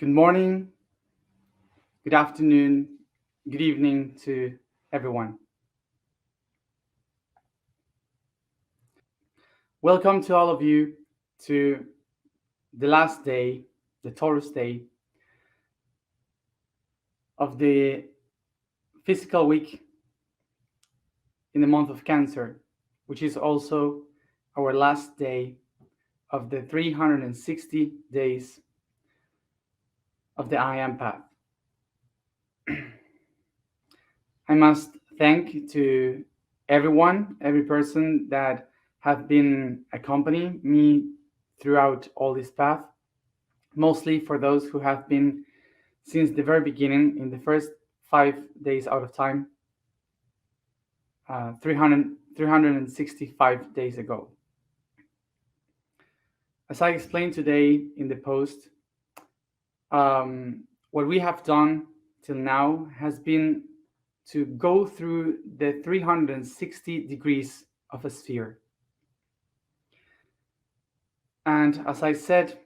Good morning, good afternoon, good evening to everyone. Welcome to all of you to the last day, the Taurus day of the physical week in the month of Cancer, which is also our last day of the 360 days of the I Am path. I must thank to everyone, every person that have been accompanying me throughout all this path, mostly for those who have been since the very beginning in the first 5 days out of time, 365 days ago. As I explained today in the post, what we have done till now has been to go through the 360 degrees of a sphere. And as I said,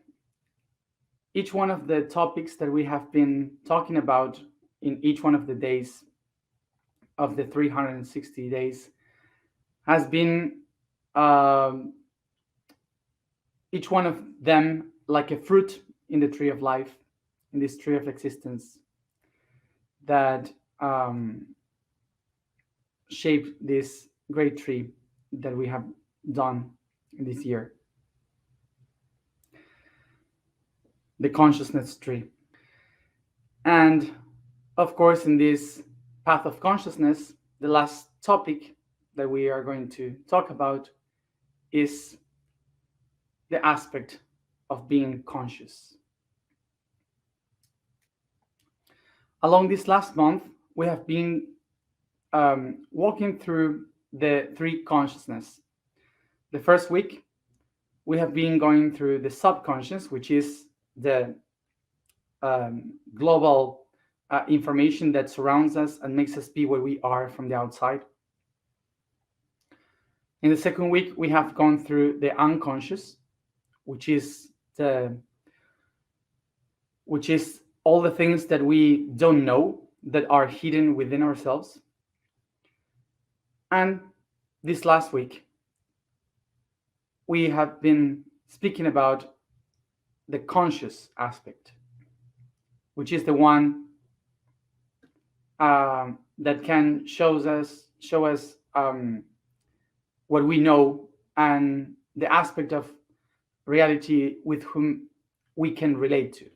each one of the topics that we have been talking about in each one of the days of the 360 days has been each one of them like a fruit in the tree of life, in this tree of existence that shaped this great tree that we have done in this year. The consciousness tree. And of course, in this path of consciousness, the last topic that we are going to talk about is the aspect of being conscious. Along this last month, we have been walking through the three consciousness. The first week, we have been going through the subconscious, which is the global information that surrounds us and makes us be what we are from the outside. In the second week, we have gone through the unconscious, which is all the things that we don't know that are hidden within ourselves. And this last week, we have been speaking about the conscious aspect, which is the one that can show us what we know and the aspect of reality with whom we can relate to.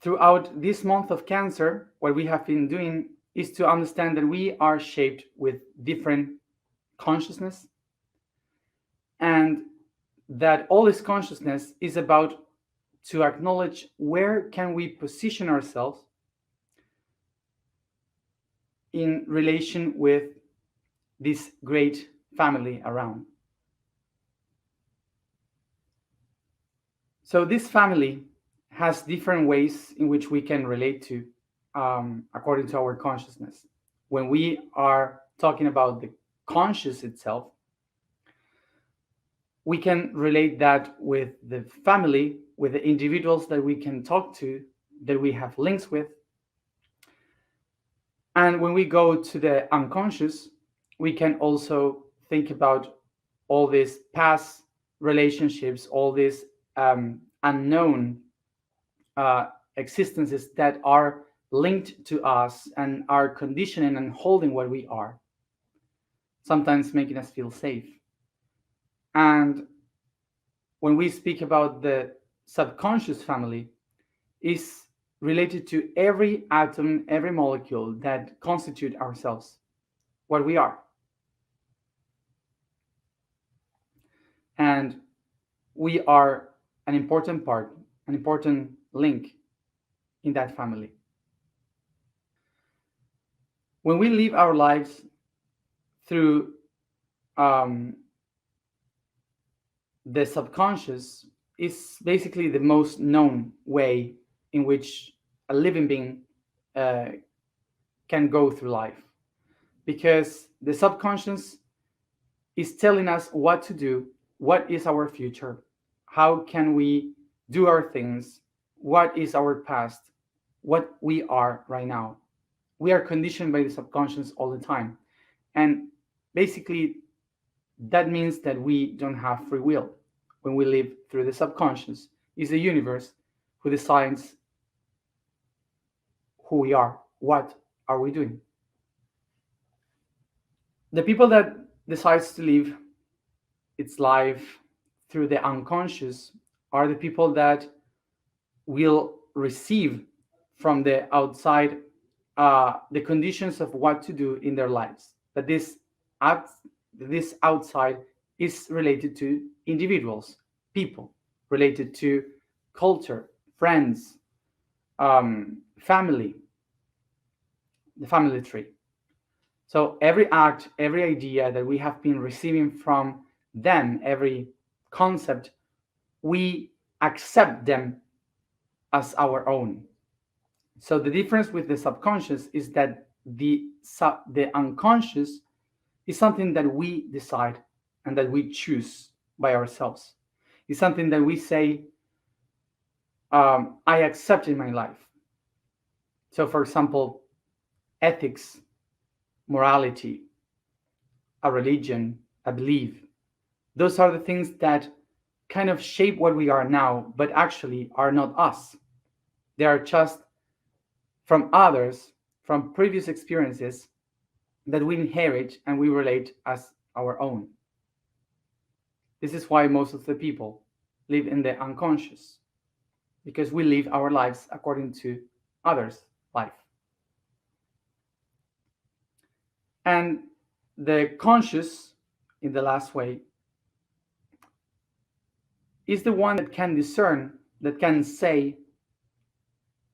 Throughout this month of Cancer, what we have been doing is to understand that we are shaped with different consciousness, and that all this consciousness is about to acknowledge where can we position ourselves in relation with this great family around. So this family has different ways in which we can relate to according to our consciousness. When we are talking about the conscious itself, we can relate that with the family, with the individuals that we can talk to, that we have links with. And when we go to the unconscious, we can also think about all these past relationships, all these unknown existences that are linked to us and are conditioning and holding what we are, sometimes making us feel safe. And when we speak about the subconscious family, is related to every atom, every molecule that constitute ourselves, what we are. And we are an important part, an important link in that family. When we live our lives through the subconscious, is basically the most known way in which a living being can go through life, because the subconscious is telling us what to do, what is our future, how can we do our things, what is our past, what we are right now. We are conditioned by the subconscious all the time. And basically, that means that we don't have free will. When we live through the subconscious, is the universe who decides who we are, what are we doing. The people that decides to live its life through the unconscious are the people that will receive from the outside the conditions of what to do in their lives. But out, this outside is related to individuals, people, related to culture, friends, family, the family tree. So every act, every idea that we have been receiving from them, every concept, we accept them as our own. So the difference with the subconscious is that the unconscious is something that we decide and that we choose by ourselves. It's something that we say, I accept in my life. So, for example, ethics, morality, a religion, a belief, those are the things that kind of shape what we are now, but actually are not us. They are just from others, from previous experiences that we inherit and we relate as our own. This is why most of the people live in the unconscious, because we live our lives according to others' life. And the conscious, in the last way, is the one that can discern, that can say,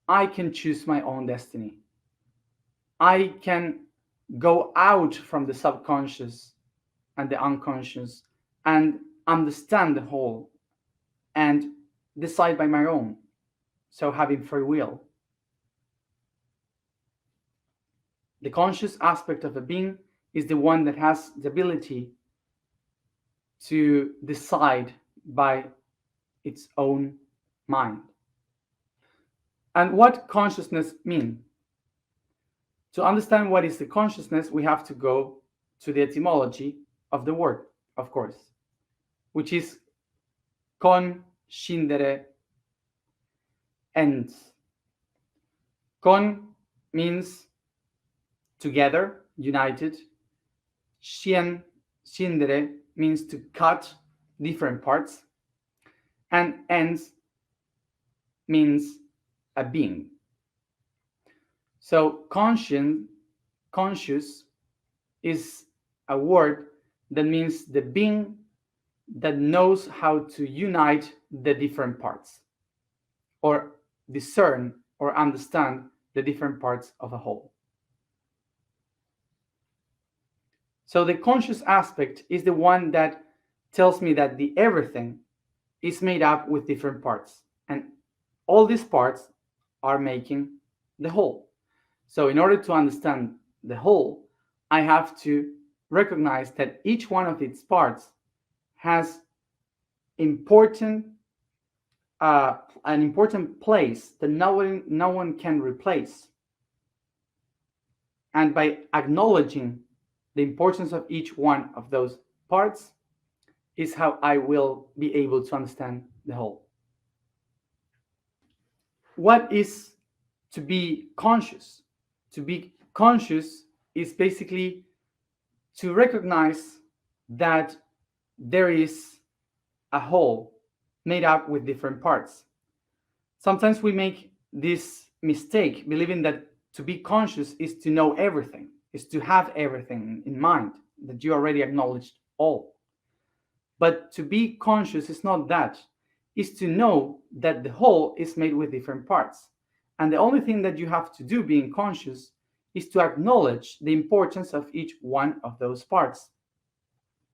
I can choose my own destiny. I can go out from the subconscious and the unconscious and understand the whole and decide by my own. So having free will. The conscious aspect of a being is the one that has the ability to decide by its own mind. And what consciousness mean? To understand what is the consciousness, we have to go to the etymology of the word, of course, which is con scindere ens. Con means together, united. Scindere means to cut different parts. And ens means a being. So conscious is a word that means the being that knows how to unite the different parts or discern or understand the different parts of a whole. So the conscious aspect is the one that tells me that the everything is made up with different parts, and all these parts are making the whole. So in order to understand the whole, I have to recognize that each one of its parts has important an important place that no one can replace. And by acknowledging the importance of each one of those parts is how I will be able to understand the whole. What is to be conscious? To be conscious is basically to recognize that there is a whole made up with different parts. Sometimes we make this mistake believing that to be conscious is to know everything, is to have everything in mind, that you already acknowledged all. But to be conscious is not that, is to know that the whole is made with different parts. And the only thing that you have to do being conscious is to acknowledge the importance of each one of those parts.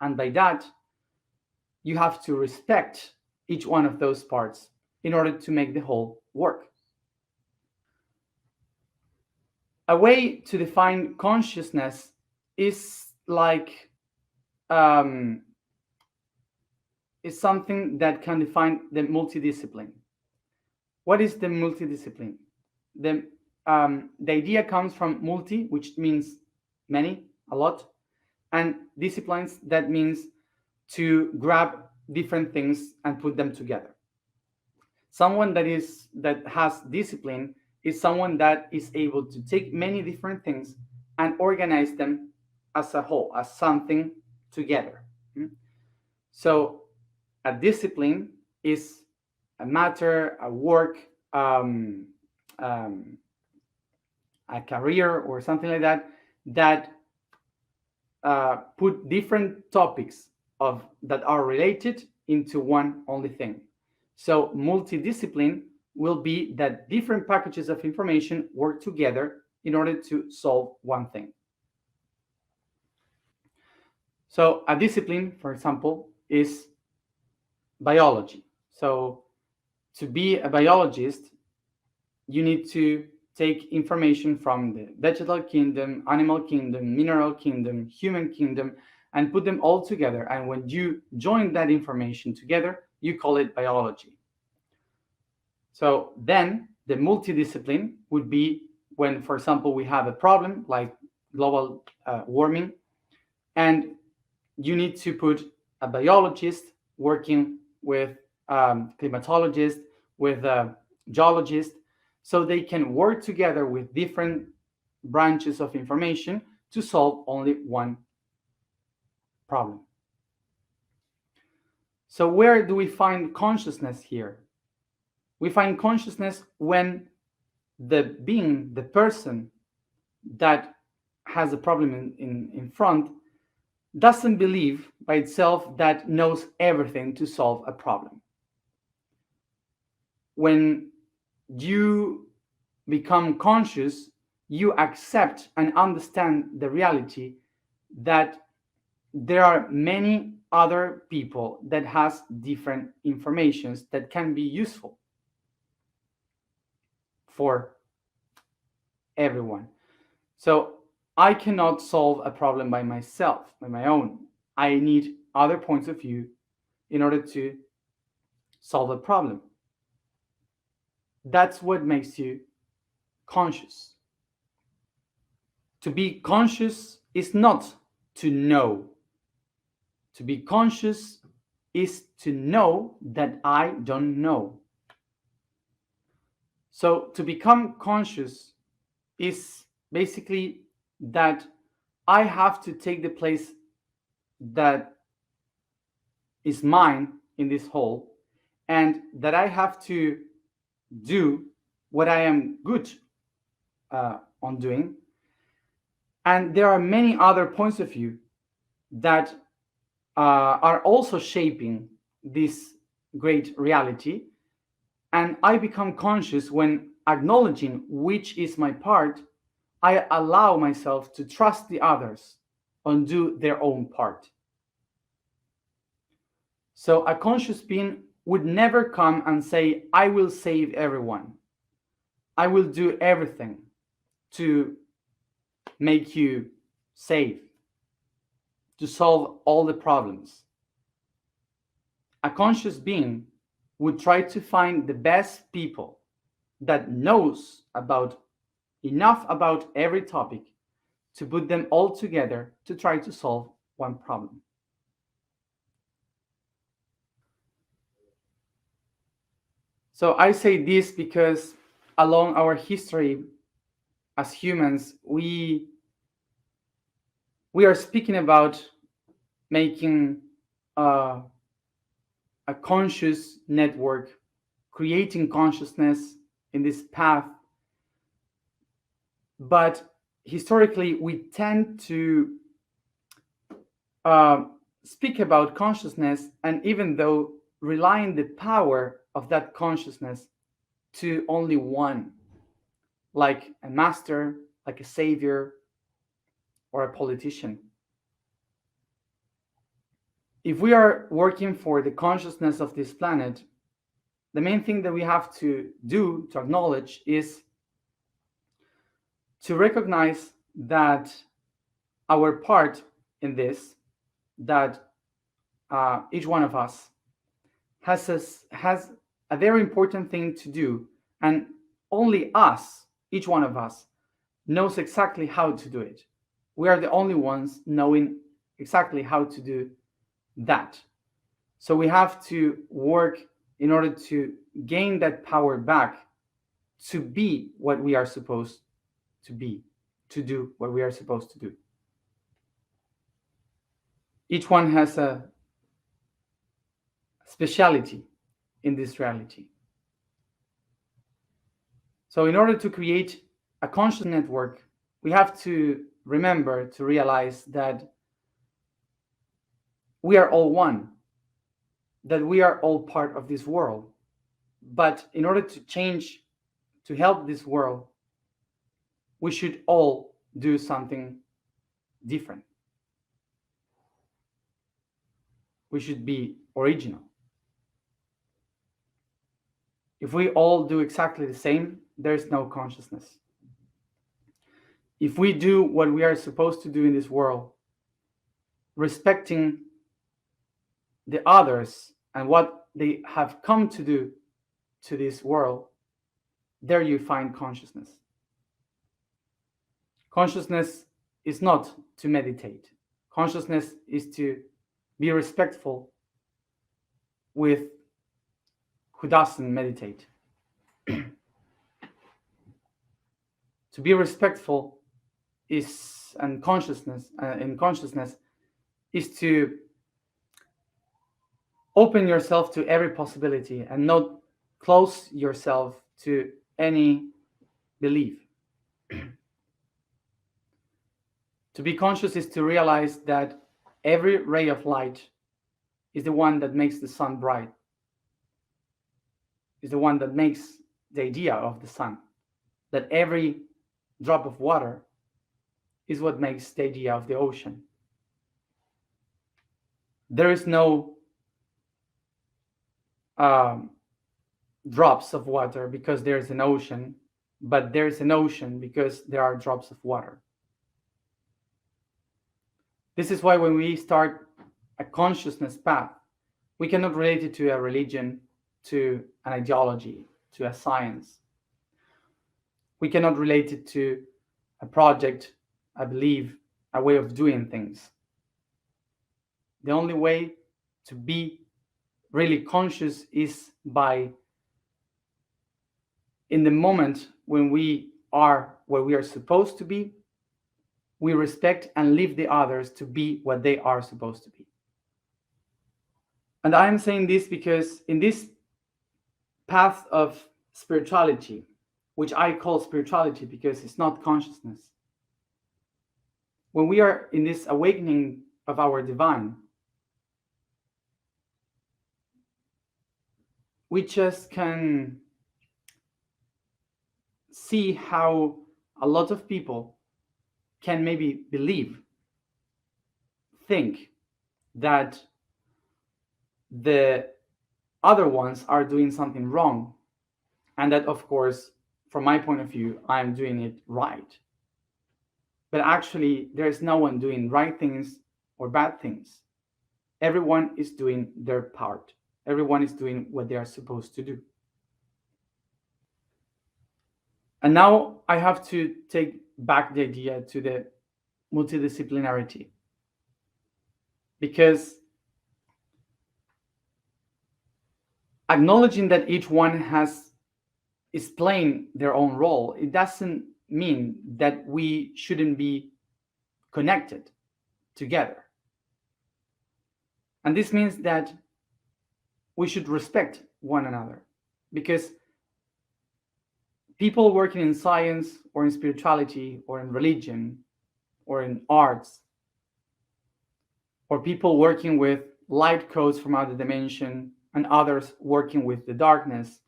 And by that, you have to respect each one of those parts in order to make the whole work. A way to define consciousness is like is something that can define the multidiscipline. What is the multidiscipline? The idea comes from multi, which means many, a lot, and disciplines, that means to grab different things and put them together. Someone that has discipline is someone that is able to take many different things and organize them as a whole, as something together. So a discipline is a matter, a work, a career, or something like that, that put different topics that are related into one only thing. So multidiscipline will be that different packages of information work together in order to solve one thing. So a discipline, for example, is biology. So to be a biologist, you need to take information from the vegetal kingdom, animal kingdom, mineral kingdom, human kingdom, and put them all together. And when you join that information together, you call it biology. So then the multidiscipline would be when, for example, we have a problem like global warming, and you need to put a biologist working with climatologist, with a geologist, so they can work together with different branches of information to solve only one problem. So where do we find consciousness here? We find consciousness when the being, the person that has a problem in front, doesn't believe by itself that knows everything to solve a problem. When you become conscious, you accept and understand the reality that there are many other people that has different informations that can be useful for everyone. So I cannot solve a problem by myself, by my own. I need other points of view in order to solve a problem. That's what makes you conscious. To be conscious is not to know. To be conscious is to know that I don't know. So to become conscious is basically that I have to take the place that is mine in this whole, and that I have to do what I am good on doing. And there are many other points of view that are also shaping this great reality. And I become conscious when acknowledging which is my part. I allow myself to trust the others and do their own part. So a conscious being would never come and say, I will save everyone. I will do everything to make you safe, to solve all the problems. A conscious being would try to find the best people that knows enough about every topic to put them all together to try to solve one problem. So I say this because along our history as humans, we are speaking about making a conscious network, creating consciousness in this path. But historically, we tend to speak about consciousness, and even though relying the power of that consciousness to only one, like a master, like a savior, or a politician. If we are working for the consciousness of this planet, the main thing that we have to do, to acknowledge, is to recognize that our part in this, that each one of us has a very important thing to do, and only us, each one of us, knows exactly how to do it. We are the only ones knowing exactly how to do that. So we have to work in order to gain that power back, to be what we are supposed to be, to do what we are supposed to do. Each one has a speciality in this reality. So in order to create a conscious network, we have to remember to realize that we are all one, that we are all part of this world. But in order to change, to help this world, we should all do something different. We should be original. If we all do exactly the same, there's no consciousness. If we do what we are supposed to do in this world, respecting the others and what they have come to do to this world, there you find consciousness. Consciousness is not to meditate. Consciousness is to be respectful with who doesn't meditate. To be respectful is, and consciousness in consciousness is to open yourself to every possibility and not close yourself to any belief. To be conscious is to realize that every ray of light is the one that makes the sun bright, is the one that makes the idea of the sun, that every drop of water is what makes the idea of the ocean. There is no drops of water because there's an ocean, but there's an ocean because there are drops of water. This is why when we start a consciousness path, we cannot relate it to a religion, to an ideology, to a science. We cannot relate it to a project, a belief, a way of doing things. The only way to be really conscious is by, in the moment when we are where we are supposed to be, we respect and leave the others to be what they are supposed to be. And I am saying this because in this path of spirituality, which I call spirituality because it's not consciousness, when we are in this awakening of our divine, we just can see how a lot of people can maybe think that the other ones are doing something wrong, and that, of course, from my point of view, I'm doing it right. But actually, there's no one doing right things or bad things. Everyone is doing their part. Everyone is doing what they are supposed to do. And now I have to take back the idea to the multidisciplinarity, because acknowledging that each one is playing their own role, it doesn't mean that we shouldn't be connected together. And this means that we should respect one another, because people working in science or in spirituality or in religion or in arts, or people working with light codes from other dimension and others working with the darkness,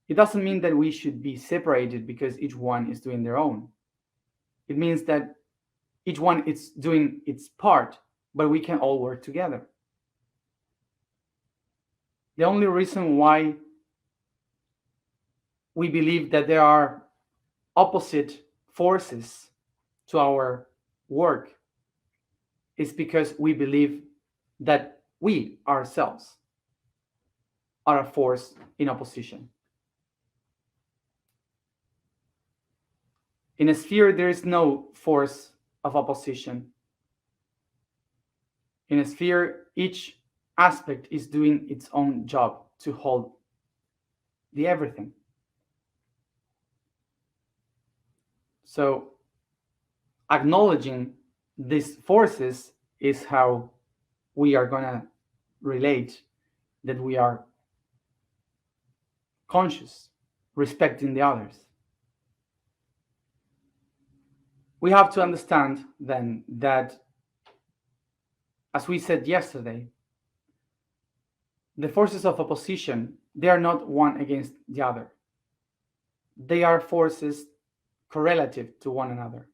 it doesn't mean that we should be separated because each one is doing their own. It means that each one is doing its part, but we can all work together. The only reason why we believe that there are opposite forces to our work is because we believe that we ourselves are a force in opposition. In a sphere, there is no force of opposition. In a sphere, each aspect is doing its own job to hold the everything. So acknowledging these forces is how we are going to relate that we are conscious, respecting the others. We have to understand then that, as we said yesterday, the forces of opposition, they are not one against the other. They are forces correlative to one another.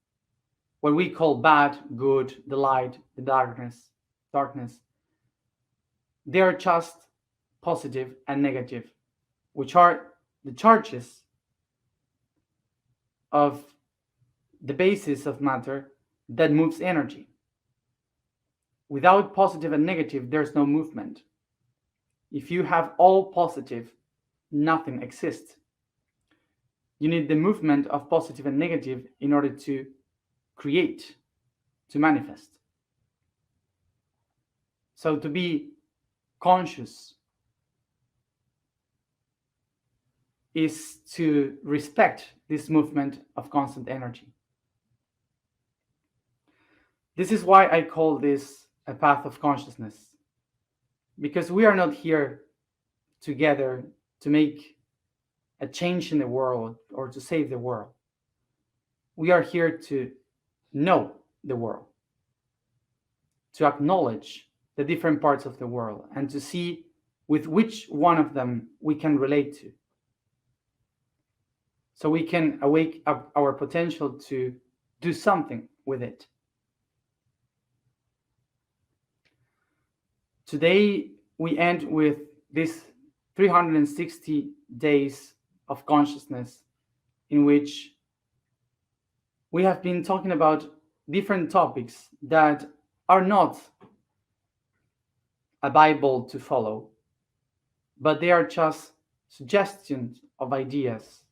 What we call bad, good, the light, the darkness, they are just positive and negative, which are the charges of the basis of matter that moves energy. Without positive and negative, there's no movement. If you have all positive, nothing exists. You need the movement of positive and negative in order to create, to manifest. So to be conscious is to respect this movement of constant energy. This is why I call this a path of consciousness, because we are not here together to make a change in the world or to save the world. We are here to know the world, to acknowledge the different parts of the world, and to see with which one of them we can relate to. So we can awake up our potential to do something with it. Today, we end with this 360 days of consciousness in which we have been talking about different topics that are not a Bible to follow, but they are just suggestions of ideas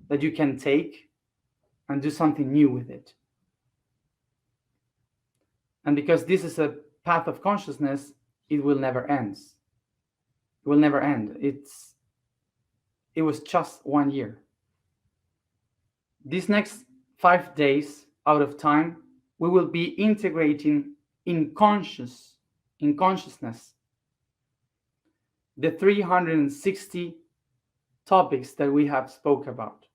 that you can take and do something new with it. And because this is a path of consciousness, it will never end. It will never end. It was just 1 year. These next 5 days out of time, we will be integrating in consciousness the 360 topics that we have spoke about.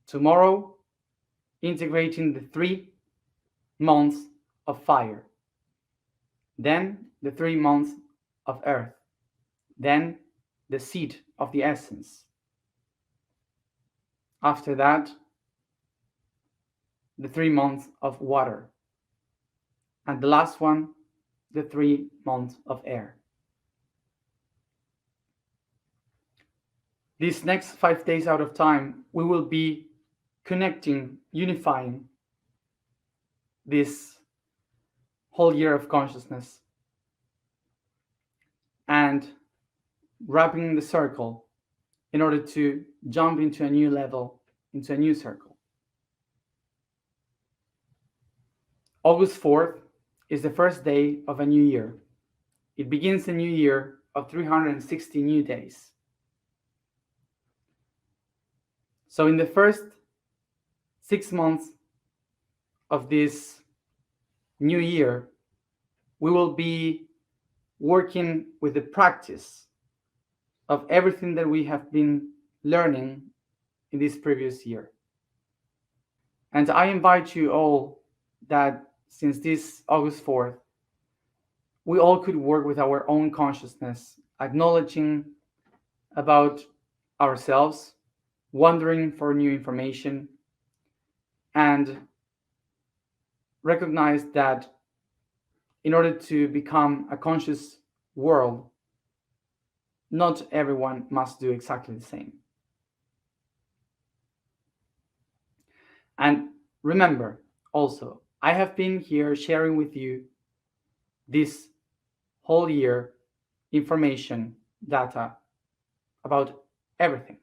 Tomorrow, integrating the 3 months of fire. Then the 3 months of earth. Then the seed of the essence. After that, the 3 months of water. And the last one, the 3 months of air. These next 5 days out of time, we will be connecting, unifying this whole year of consciousness and wrapping the circle in order to jump into a new level, into a new circle. August 4th is the first day of a new year. It begins a new year of 360 new days. So in the first 6 months of this new year, we will be working with the practice of everything that we have been learning in this previous year. And I invite you all that since this August 4th, we all could work with our own consciousness, acknowledging about ourselves, wondering for new information, and recognize that in order to become a conscious world, not everyone must do exactly the same. And remember also, I have been here sharing with you this whole year information, data, about everything,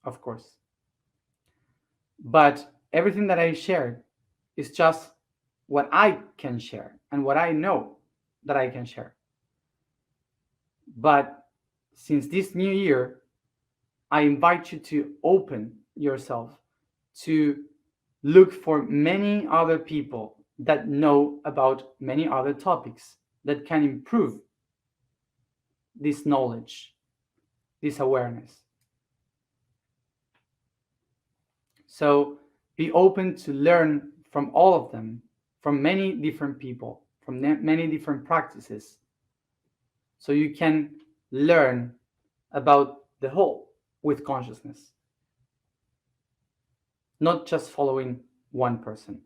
of course. But everything that I shared is just what I can share and what I know that I can share. But since this new year, I invite you to open yourself to look for many other people that know about many other topics that can improve this knowledge, this awareness. So be open to learn from all of them, from many different people, from many different practices, so you can learn about the whole with consciousness, not just following one person.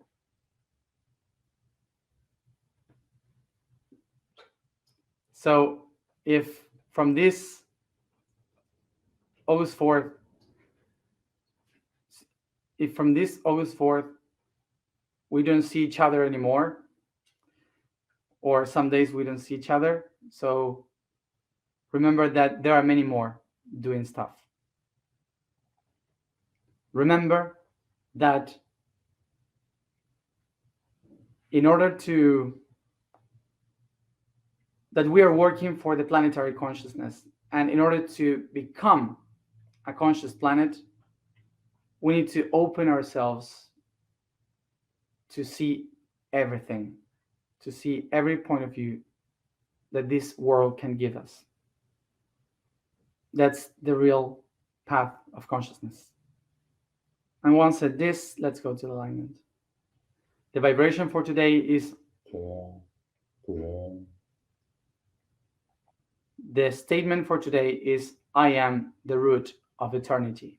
So if from this August 4th, if from this August 4th we don't see each other anymore, or some days we don't see each other, so remember that there are many more doing stuff. Remember that in order to that we are working for the planetary consciousness, and in order to become a conscious planet, we need to open ourselves to see everything, to see every point of view that this world can give us. That's the real path of consciousness. And once said this, let's go to the alignment. The vibration for today is the statement for today is I am the root of eternity.